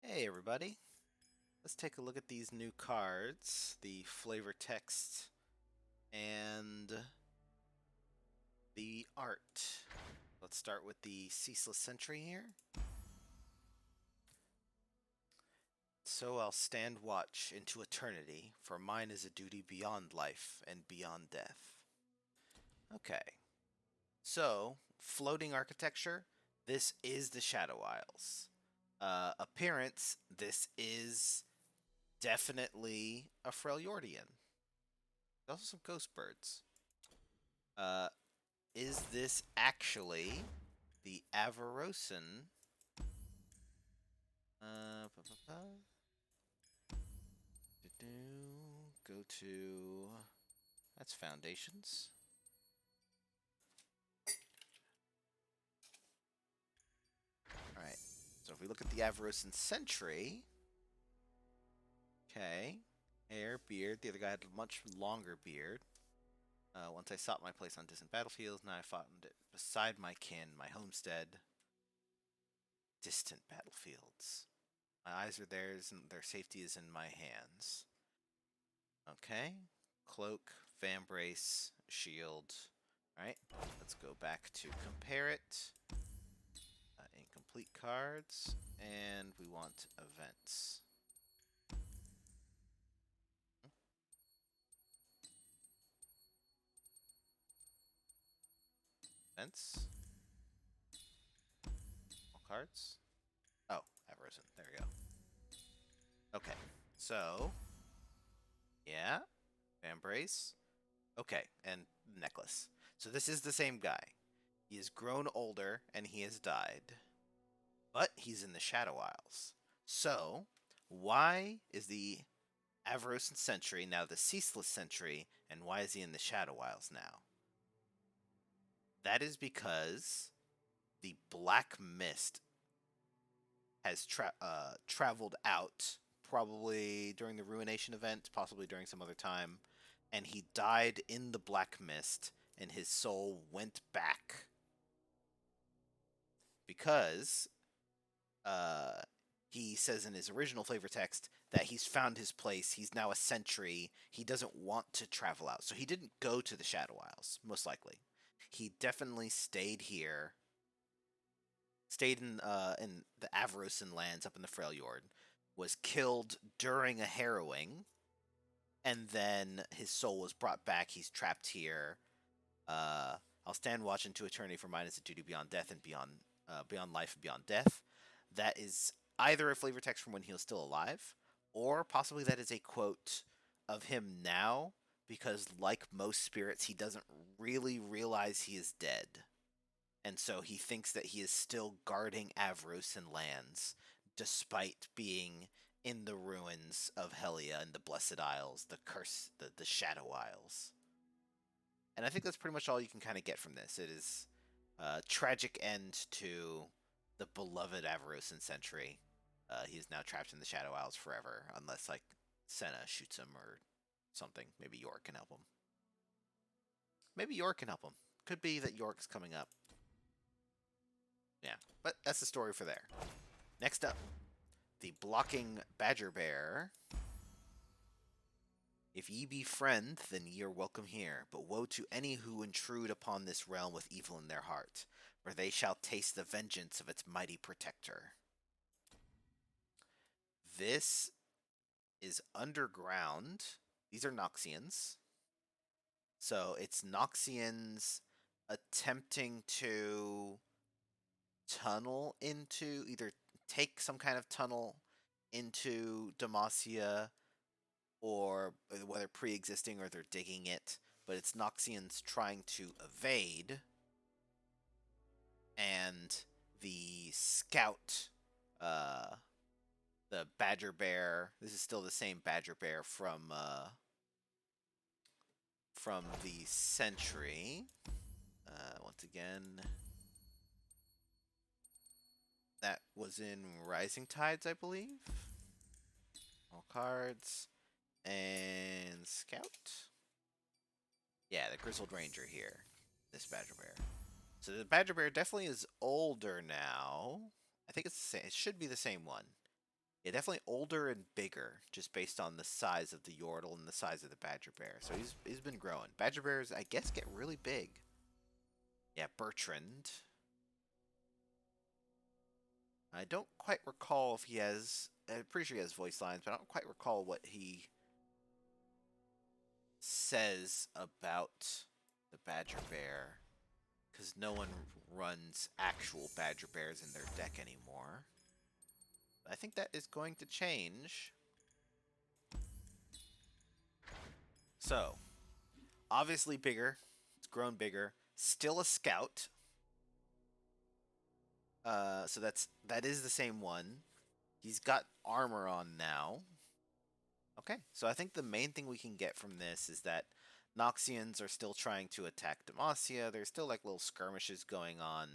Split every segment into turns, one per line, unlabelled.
Hey everybody, let's take a look at these new cards, the flavor text and the art. Let's start with the Ceaseless Sentry here. So I'll stand watch into eternity, for mine is a duty beyond life and beyond death. Okay, so floating architecture, this is the Shadow Isles. Appearance, this is definitely a Freljordian. Also some ghost birds. Uh, is this actually the Avarosan? Pa, pa, pa. Go to that's foundations. All right. So if we look at the Avarosan Sentry, okay, hair, beard. The other guy had a much longer beard. Once I sought my place on distant battlefields, now I found it beside my kin, my homestead. Distant battlefields. My eyes are theirs, and their safety is in my hands. Okay. Cloak, Vambrace, Shield. Alright, let's go back to compare it. Incomplete cards, and we want events. Events. All cards. Oh, Avarosan. There we go. Okay, so yeah, Vambrace. Okay, and necklace. So this is the same guy. He has grown older and he has died. But he's in the Shadow Isles. So, why is the Avarosan Sentry now the Ceaseless Sentry, and why is he in the Shadow Isles now? That is because the Black Mist has traveled out, probably during the Ruination event, possibly during some other time, and he died in the Black Mist, and his soul went back because he says in his original flavor text that he's found his place. He's now a sentry. He doesn't want to travel out. So he didn't go to the Shadow Isles, most likely. He definitely stayed here. Stayed in the Avarosan lands up in the Freljord. Was killed during a harrowing. And then his soul was brought back. He's trapped here. I'll stand watch into eternity, for mine is a duty beyond death and beyond life and beyond death. That is either a flavor text from when he was still alive, or possibly that is a quote of him now, because like most spirits, he doesn't really realize he is dead. And so he thinks that he is still guarding Avarosan lands, despite being in the ruins of Helia and the Blessed Isles, the Shadow Isles. And I think that's pretty much all you can kind of get from this. It is a tragic end to the beloved Avarosan Sentry. He's now trapped in the Shadow Isles forever, unless like Senna shoots him or something. Maybe York can help him. Maybe York can help him. Could be that York's coming up. Yeah, but that's the story for there. Next up, the blocking Badger Bear. If ye be friend, then ye are welcome here. But woe to any who intrude upon this realm with evil in their heart, for they shall taste the vengeance of its mighty protector. This is underground. These are Noxians. So it's Noxians attempting to tunnel into, either take some kind of tunnel into Demacia, or whether pre-existing or they're digging it, but it's Noxians trying to evade, and the scout, the Badger Bear. This is still the same Badger Bear from the Sentry. Once again, that was in Rising Tides, I believe. All cards and Scout. Yeah, the Grizzled Ranger here. This Badger Bear. So the Badger Bear definitely is older now. I think it's the same. It should be the same one. Yeah, definitely older and bigger, just based on the size of the Yordle and the size of the Badger Bear. So he's been growing. Badger Bears, I guess, get really big. Yeah, Bertrand. I don't quite recall if he has. I'm pretty sure he has voice lines, but I don't quite recall what he says about the Badger Bear, because no one runs actual Badger Bears in their deck anymore. But I think that is going to change. So, obviously bigger. It's grown bigger. Still a scout. So that is the same one. He's got armor on now. Okay, so I think the main thing we can get from this is that Noxians are still trying to attack Demacia. There's still like little skirmishes going on.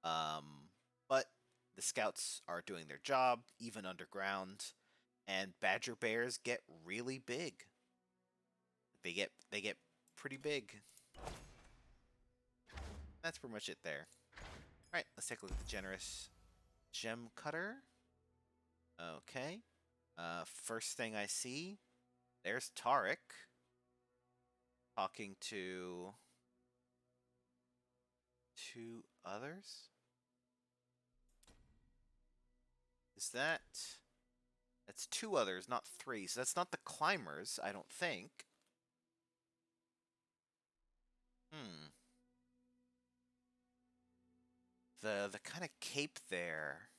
But the scouts are doing their job, even underground, and Badger Bears get really big. They get pretty big. That's pretty much it there. Alright, let's take a look at the generous gem cutter. Okay. First thing I see, there's Tarek talking to two others. Is that... That's two others, not three. So that's not the climbers, I don't think. The kind of cape there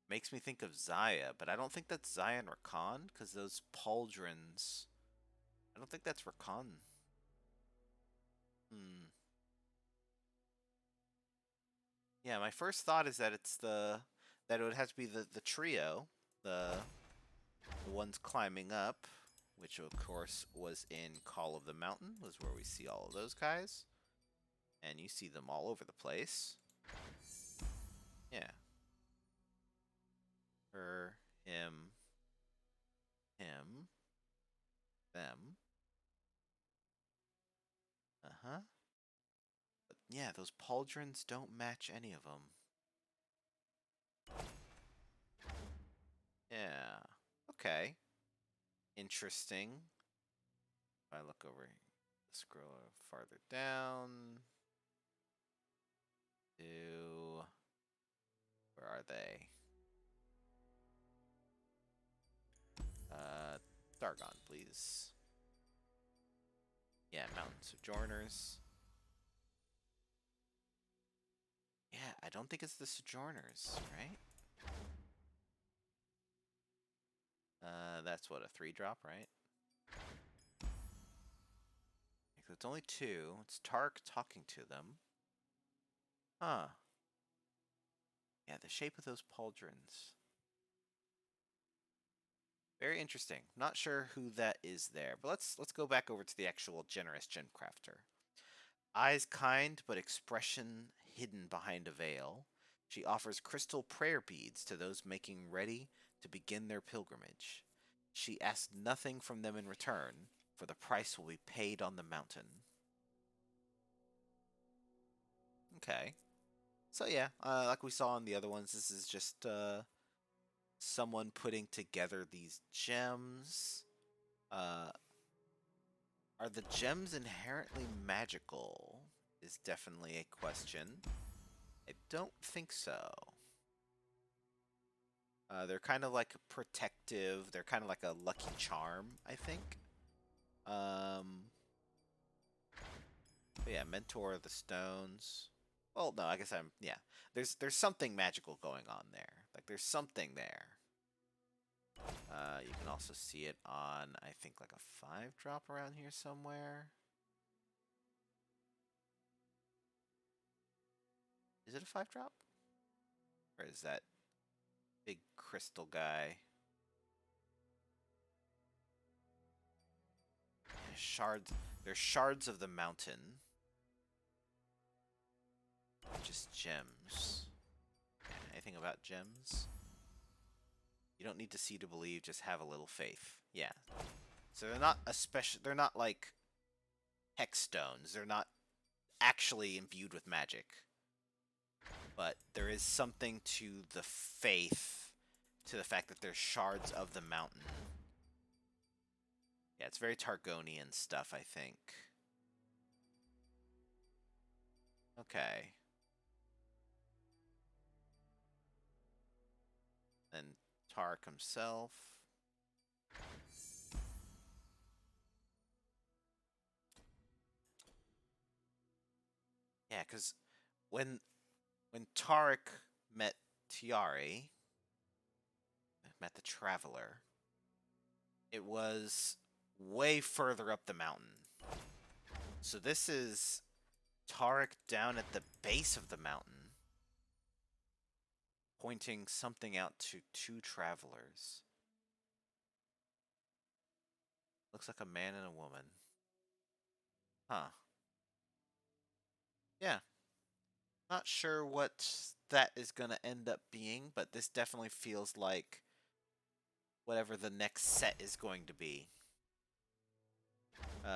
makes me think of Zaya, but I don't think that's Zaya and Rakan, because those pauldrons... I don't think that's Rakan. Yeah, my first thought is that it's that it would have to be the trio, the ones climbing up, which of course was in Call of the Mountain, was where we see all of those guys. And you see them all over the place. Yeah. Her, him, them. Uh-huh. But yeah, those pauldrons don't match any of them. Yeah. Okay. Interesting. If I look over, scroll farther down to... Where are they? Dargon, please. Yeah, Mountain Sojourners. Yeah, I don't think it's the Sojourners, right? That's what, a 3-drop, right? It's only 2. It's Tark talking to them. Huh. Yeah, the shape of those pauldrons. Very interesting. Not sure who that is there, but let's go back over to the actual generous gem crafter. Eyes kind, but expression hidden behind a veil. She offers crystal prayer beads to those making ready to begin their pilgrimage. She asks nothing from them in return, for the price will be paid on the mountain. Okay. So yeah, like we saw in the other ones, this is just someone putting together these gems. Are the gems inherently magical? Is definitely a question. I don't think so. They're kind of like protective. They're kind of like a lucky charm, I think. Yeah, Mentor of the Stones. Well, no, I guess yeah. There's something magical going on there. Like there's something there. You can also see it on, I think, like a 5-drop around here somewhere. Is it a 5-drop? Or is that big crystal guy? Shards. There's shards of the mountain. Just gems. Anything about gems? You don't need to see to believe, just have a little faith. Yeah. So they're not they're not like hex stones. They're not actually imbued with magic. But there is something to the faith to the fact that there's shards of the mountain. Yeah, it's very Targonian stuff, I think. Okay. Then Tark himself. Yeah, because when Tarek met Tiari, met the Traveler, it was way further up the mountain. So this is Tarek down at the base of the mountain, pointing something out to two travelers. Looks like a man and a woman. Huh. Yeah. Not sure what that is going to end up being, but this definitely feels like whatever the next set is going to be.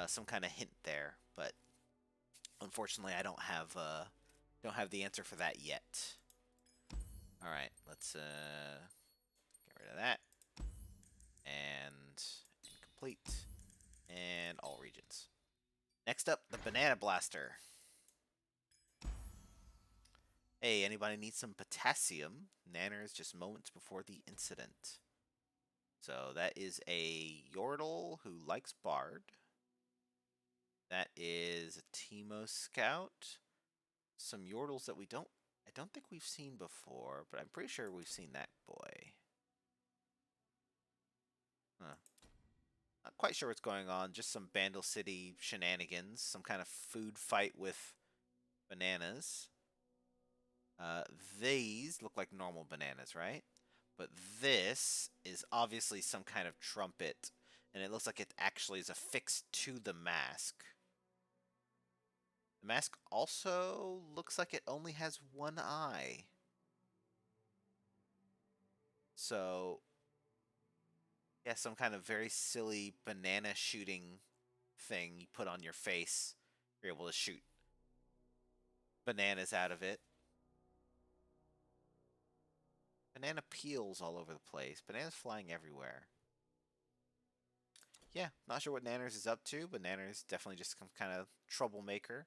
Some kind of hint there, but unfortunately I don't have the answer for that yet. All right, let's get rid of that. And incomplete. And all regions. Next up, the Banana Blaster. Hey, anybody need some potassium? Nanners just moments before the incident. So that is a Yordle who likes Bard. That is a Teemo Scout. Some Yordles that I don't think we've seen before, but I'm pretty sure we've seen that boy. Huh. Not quite sure what's going on, just some Bandle City shenanigans, some kind of food fight with bananas. These look like normal bananas, right? But this is obviously some kind of trumpet, and it looks like it actually is affixed to the mask. The mask also looks like it only has one eye. So, yeah, some kind of very silly banana shooting thing you put on your face. You're able to shoot bananas out of it. Banana peels all over the place. Bananas flying everywhere. Yeah, not sure what Nanners is up to, but Nanners definitely just some kind of troublemaker.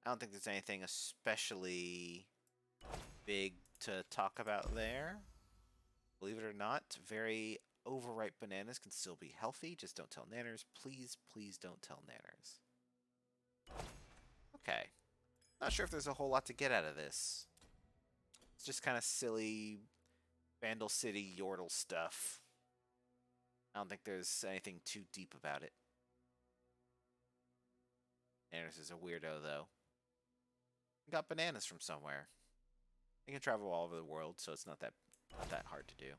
I don't think there's anything especially big to talk about there. Believe it or not, very overripe bananas can still be healthy. Just don't tell Nanners. Please, please don't tell Nanners. Okay. Not sure if there's a whole lot to get out of this. It's just kind of silly Vandal City Yordle stuff. I don't think there's anything too deep about it. Nanners is a weirdo, though. He got bananas from somewhere. He can travel all over the world, so it's not that hard to do.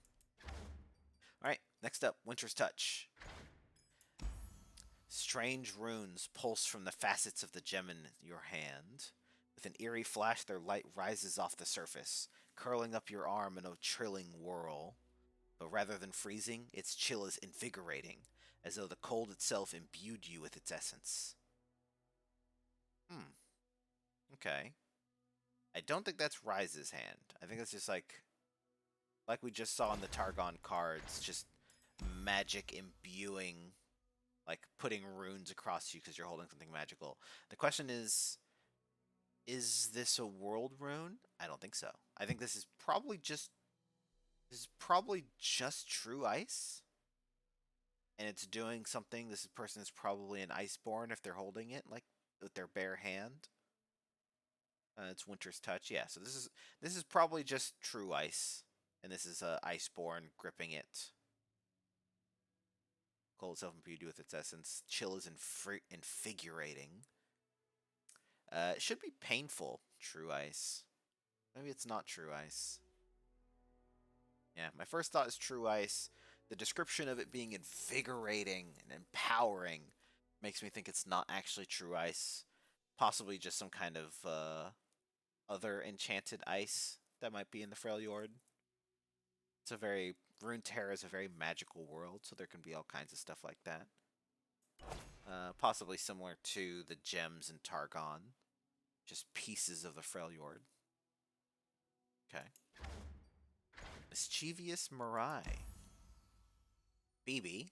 Alright, next up, Winter's Touch. Strange runes pulse from the facets of the gem in your hand. With an eerie flash, their light rises off the surface, curling up your arm in a chilling whirl. But rather than freezing, its chill is invigorating, as though the cold itself imbued you with its essence. Okay. I don't think that's Rise's hand. I think it's just like we just saw in the Targon cards, just magic imbuing, like putting runes across you because you're holding something magical. The question is this a world rune? I don't think so. I think this is probably just true ice. And it's doing something. This person is probably an Iceborn if they're holding it, like with their bare hand. It's Winter's Touch. Yeah, so this is probably just true ice. And this is Iceborn gripping it. Cold itself imbued with its essence. Chill is invigorating. It should be painful, true ice. Maybe it's not true ice. Yeah, my first thought is true ice. The description of it being invigorating and empowering makes me think it's not actually true ice. Possibly just some kind of other enchanted ice that might be in the Freljord. Runeterra is a very magical world, so there can be all kinds of stuff like that. Possibly similar to the gems in Targon. Just pieces of the Freljord. Okay. Mischievous Mirai. BB.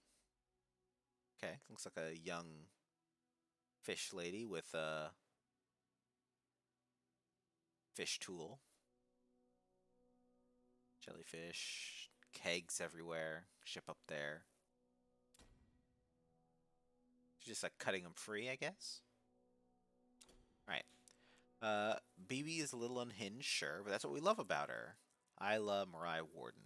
Okay, looks like a young fish lady with a fish tool. Jellyfish, kegs everywhere, ship up there. She's just like cutting them free, I guess. Alright. BB is a little unhinged, sure, but that's what we love about her. Isla Mirai Warden.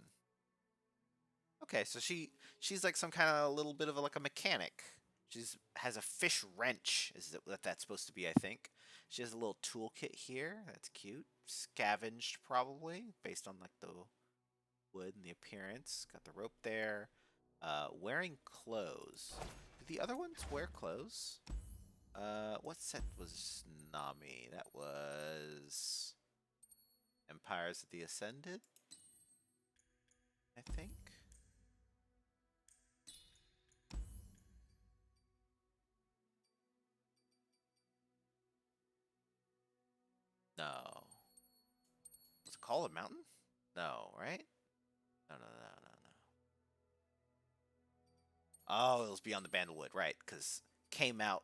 Okay, so she's like some kind of little bit of like a mechanic. She's has a fish wrench, is what that's supposed to be, I think. She has a little toolkit here. That's cute. Scavenged, probably, based on like the wood and the appearance. Got the rope there. Wearing clothes. Do the other ones wear clothes? What set was Nami? That was Empires of the Ascended, I think. No. Was it called a mountain? No, right? No, no, no, no, no. Oh, it was Beyond the Bandlewood, right? Because came out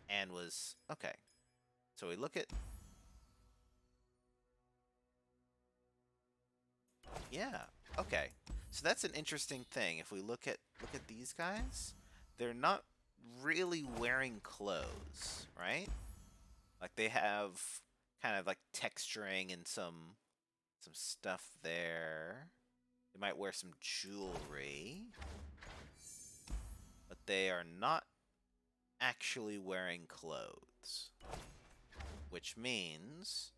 and was okay. So we look at yeah, okay. So that's an interesting thing. If we look at these guys, they're not really wearing clothes, right? Like they have kind of like texturing and some stuff there. They might wear some jewelry, but they are not actually wearing clothes. Which means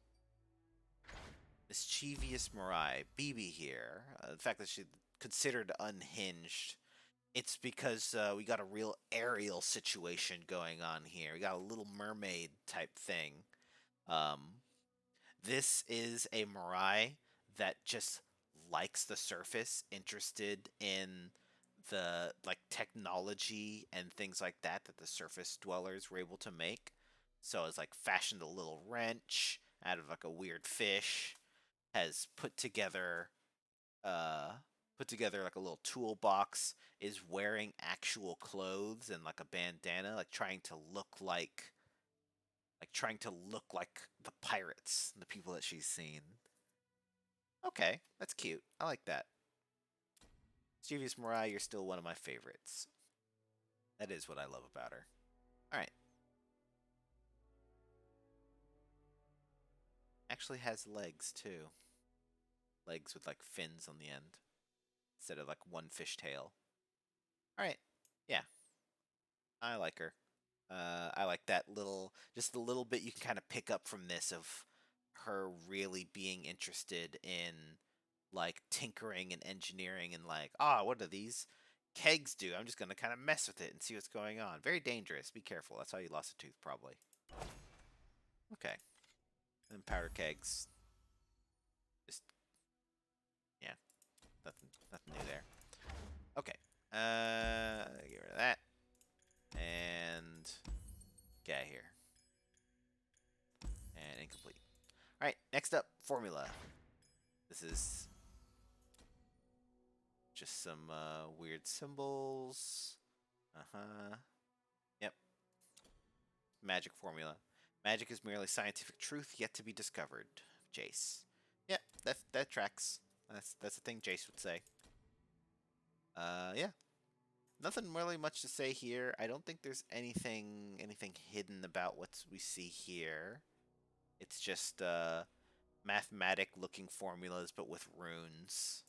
Mischievous Mirai, BB here, the fact that she's considered unhinged, it's because we got a real aerial situation going on here. We got a little mermaid type thing. Um, this is a Mirai that just likes the surface, interested in the like technology and things like that that the surface dwellers were able to make. So it's like fashioned a little wrench out of like a weird fish, has uh put together like a little toolbox, is wearing actual clothes and like a bandana, like trying to look like the pirates, the people that she's seen. Okay, that's cute. I like that. Mischievous Mirai, you're still one of my favorites. That is what I love about her. Alright. Actually has legs too. Legs with like fins on the end instead of like one fishtail. Alright. Yeah. I like her. I like that little, just the little bit you can kind of pick up from this of her really being interested in like tinkering and engineering and like, what do these kegs do? I'm just gonna kind of mess with it and see what's going on. Very dangerous. Be careful. That's how you lost a tooth, probably. Okay. And powder kegs. Just yeah, nothing new there. Okay. Get rid of that and get out of here. And incomplete. All right. Next up, formula. This is just some weird symbols. Yep. Magic formula. Magic is merely scientific truth yet to be discovered. Jace. Yep, that tracks. That's the thing Jace would say. Yeah. Nothing really much to say here. I don't think there's anything hidden about what we see here. It's just mathematic looking formulas but with runes.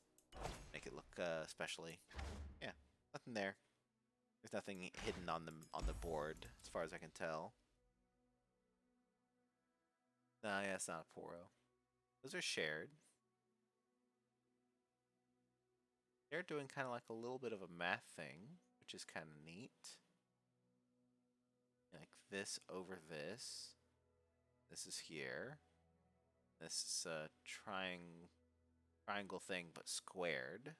Make it look especially. Yeah, nothing there. There's nothing hidden on the board as far as I can tell. Nah, yeah, it's not a Poro. Those are shared. They're doing kind of like a little bit of a math thing, which is kind of neat. Like this over this. This is here. This is a triangle thing, but squared.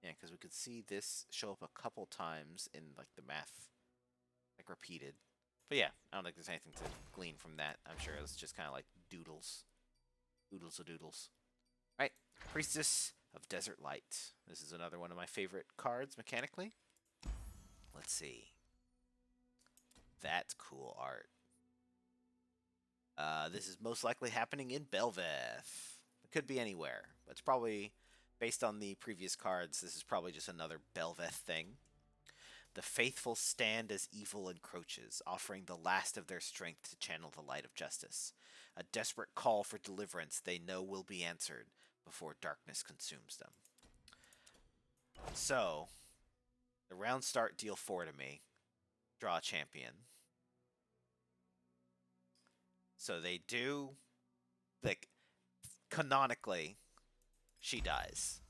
Yeah, because we could see this show up a couple times in like the math, like repeated. But yeah, I don't think there's anything to glean from that. I'm sure it's just kind of like doodles. Oodles of doodles. All right, Priestess of Desert Light. This is another one of my favorite cards mechanically. Let's see. That's cool art. This is most likely happening in Belveth. It could be anywhere, but it's probably, based on the previous cards, this is probably just another Belveth thing. The faithful stand as evil encroaches, offering the last of their strength to channel the light of justice. A desperate call for deliverance they know will be answered before darkness consumes them. So, the round start, deal 4 to me. Draw a champion. So they do, like, canonically, she dies.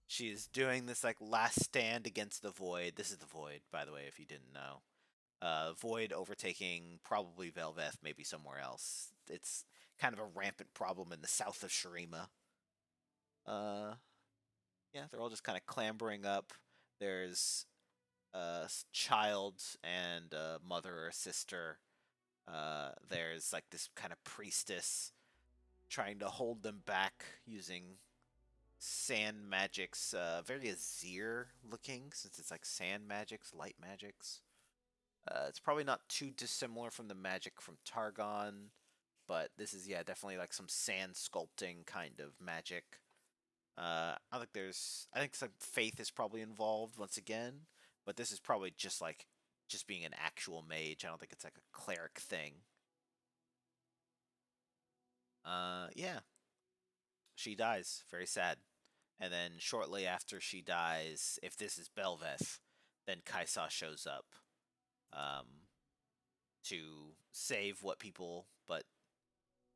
She is doing this, like, last stand against the Void. This is the Void, by the way, if you didn't know. Void overtaking probably Velveth, maybe somewhere else. It's kind of a rampant problem in the south of Shurima. Yeah, they're all just kind of clambering up. There's a child and a mother or a sister. There's like this kind of priestess trying to hold them back using sand magics, very Azir looking, since it's like sand magics, light magics. It's probably not too dissimilar from the magic from Targon, but this is, yeah, definitely like some sand sculpting kind of magic. I think some faith is probably involved once again, but this is probably just being an actual mage. I don't think it's like a cleric thing. Yeah, she dies. Very sad. And then shortly after she dies, if this is Belveth, then Kaisa shows up um, to save what people, but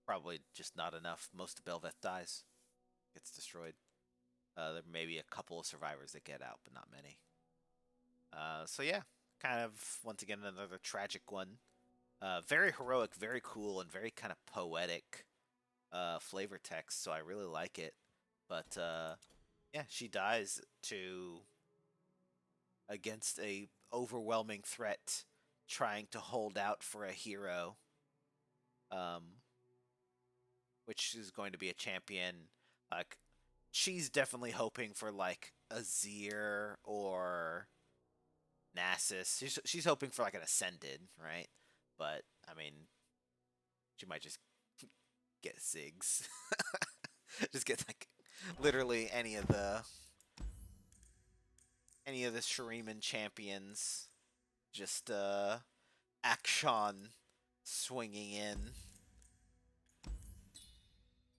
probably just not enough. Most of Belveth dies, gets destroyed. There may be a couple of survivors that get out, but not many. So yeah, kind of once again another tragic one. Very heroic, very cool, and very kind of poetic flavor text. So I really like it. But yeah, she dies to against a overwhelming threat, trying to hold out for a hero. Um, which is going to be a champion. Like, she's definitely hoping for like Azir or Nasus. She's hoping for like an Ascended, right? But I mean, she might just get Ziggs. Just get like literally any of the Shuriman champions. Just Akshan swinging in.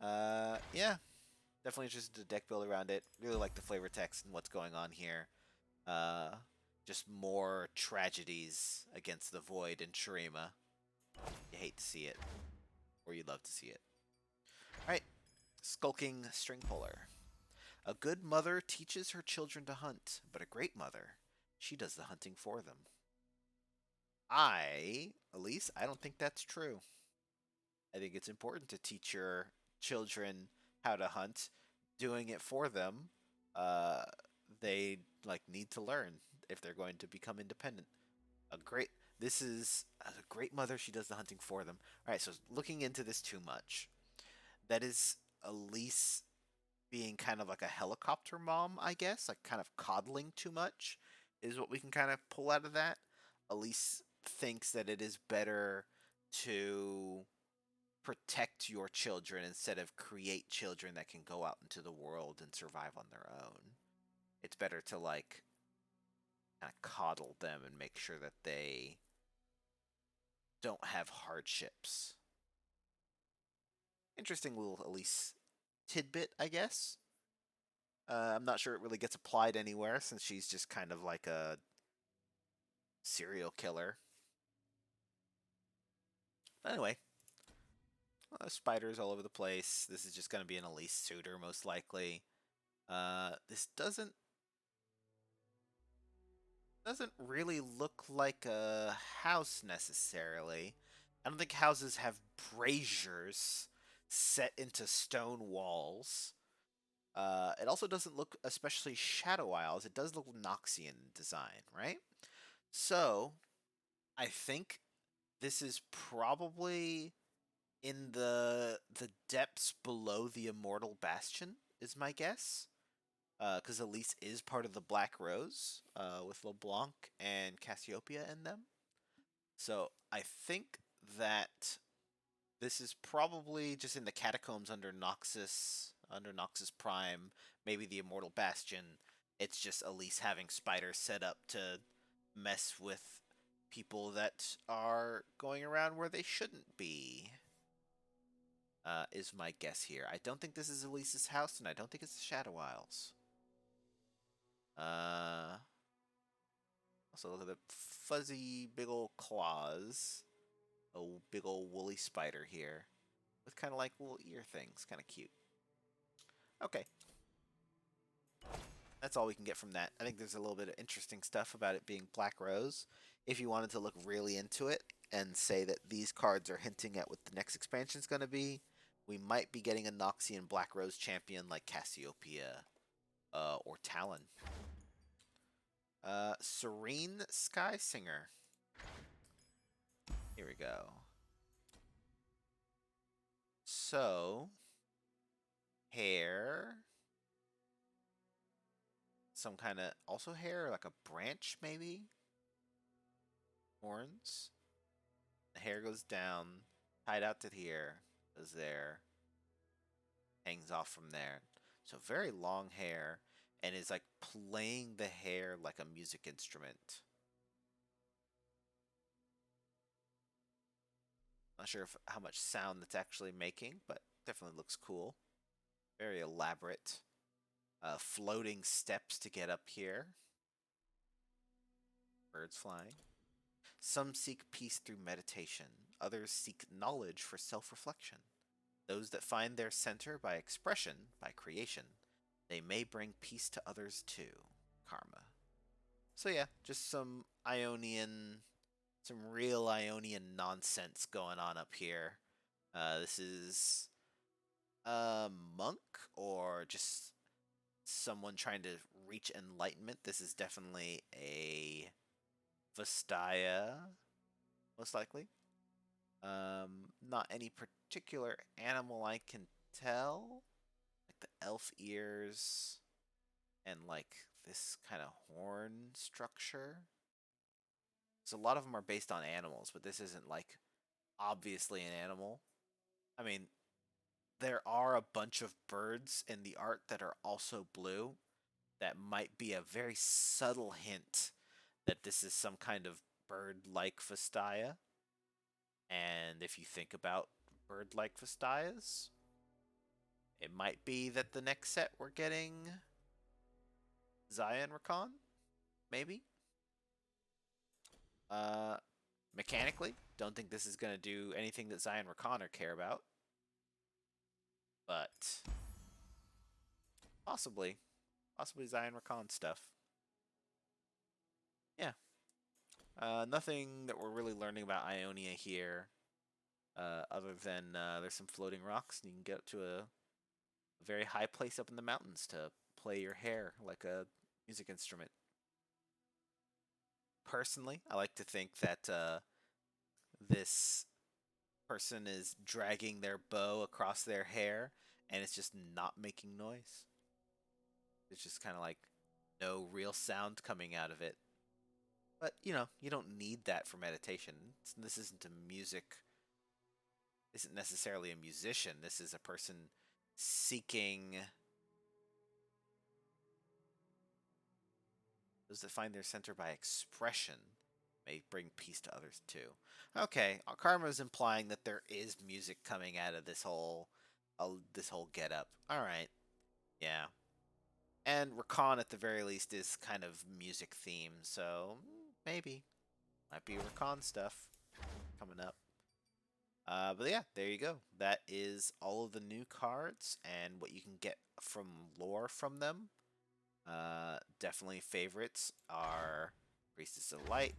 Yeah, definitely just the deck build around it. Really like the flavor text and what's going on here. Uh, just more tragedies against the Void and Shurima. You hate to see it, or you love to see it. All right, Skulking String Puller. A good mother teaches her children to hunt, but a great mother, she does the hunting for them. Elise, I don't think that's true. I think it's important to teach your children how to hunt. Doing it for them, uh, they like need to learn if they're going to become independent. A great This is a great mother. She does the hunting for them. All right, so looking into this too much, that is Elise being kind of like a helicopter mom, I guess, like kind of coddling too much is what we can kind of pull out of that. Elise thinks that it is better to protect your children instead of create children that can go out into the world and survive on their own. It's better to like kind of coddle them and make sure that they don't have hardships. Interesting little Elise tidbit, I guess. I'm not sure it really gets applied anywhere since she's just kind of like a serial killer. But anyway, spiders all over the place. This is just going to be an Elise suitor, most likely. This doesn't really look like a house necessarily. I don't think houses have braziers set into stone walls. It also doesn't look especially Shadow Isles. It does look Noxian design, right? So, I think this is probably in the depths below the Immortal Bastion, is my guess. Because Elise is part of the Black Rose, with LeBlanc and Cassiopeia in them. So I think that this is probably just in the catacombs under Noxus Prime, maybe the Immortal Bastion. It's just Elise having spiders set up to mess with people that are going around where they shouldn't be. Is my guess here. I don't think this is Elise's house, and I don't think it's the Shadow Isles. Also look at the fuzzy big old claws. A big old woolly spider here with kind of like little ear things. Kind of cute. Okay. That's all we can get from that. I think there's a little bit of interesting stuff about it being Black Rose. If you wanted to look really into it and say that these cards are hinting at what the next expansion is going to be, we might be getting a Noxian Black Rose champion like Cassiopeia or Talon. Serene Sky Singer. Here we go. So, hair. Some kind of, also hair, like a branch maybe? Horns. The hair goes down, tied out to here, goes there, hangs off from there. So very long hair, and is like playing the hair like a music instrument. Not sure how much sound that's actually making, but definitely looks cool. Very elaborate. Floating steps to get up here. Birds flying. Some seek peace through meditation. Others seek knowledge for self-reflection. Those that find their center by expression, by creation, they may bring peace to others too. Karma. So yeah, just some real Ionian nonsense going on up here. This is a monk or just someone trying to reach enlightenment. This is definitely a Vastaya, most likely. Not any particular animal I can tell. Like the elf ears and like this kind of horn structure. So a lot of them are based on animals, but this isn't like obviously an animal. I mean, there are a bunch of birds in the art that are also blue. That might be a very subtle hint that this is some kind of bird-like Vastaya. And if you think about bird-like Vastayas, it might be that the next set we're getting Zion Rakan, maybe. Mechanically, don't think this is going to do anything that Zion Rakan or care about. But possibly Zion Rakan stuff. Yeah. Nothing that we're really learning about Ionia here, other than there's some floating rocks, and you can get up to a very high place up in the mountains to play your hair like a music instrument. Personally, I like to think that this person is dragging their bow across their hair, and it's just not making noise. It's just kind of like no real sound coming out of it. But, you know, you don't need that for meditation. This isn't a music. Isn't necessarily a musician. This is a person seeking those that find their center by expression may bring peace to others too. Okay, Karma is implying that there is music coming out of this whole get up. All right, yeah. And Rakan at the very least is kind of music themed, so maybe might be Rakan stuff coming up. But yeah, there you go. That is all of the new cards and what you can get from lore from them. Definitely favorites are Priestess of Light,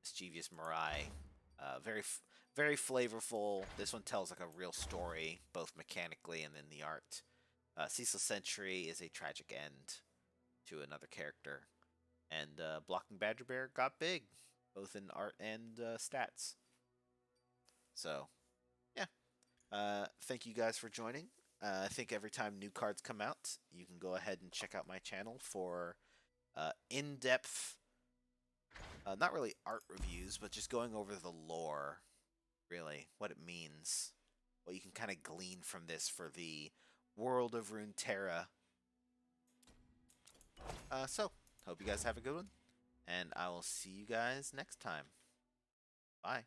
Mischievous Mirai. Very flavorful. This one tells like a real story, both mechanically and in the art. Cecil Sentry is a tragic end to another character. And Blocking Badger Bear got big, both in art and stats. So, yeah. Thank you guys for joining. I think every time new cards come out, you can go ahead and check out my channel for in-depth, not really art reviews, but just going over the lore, really, what it means, what you can kind of glean from this for the world of Runeterra. So, hope you guys have a good one, and I will see you guys next time. Bye.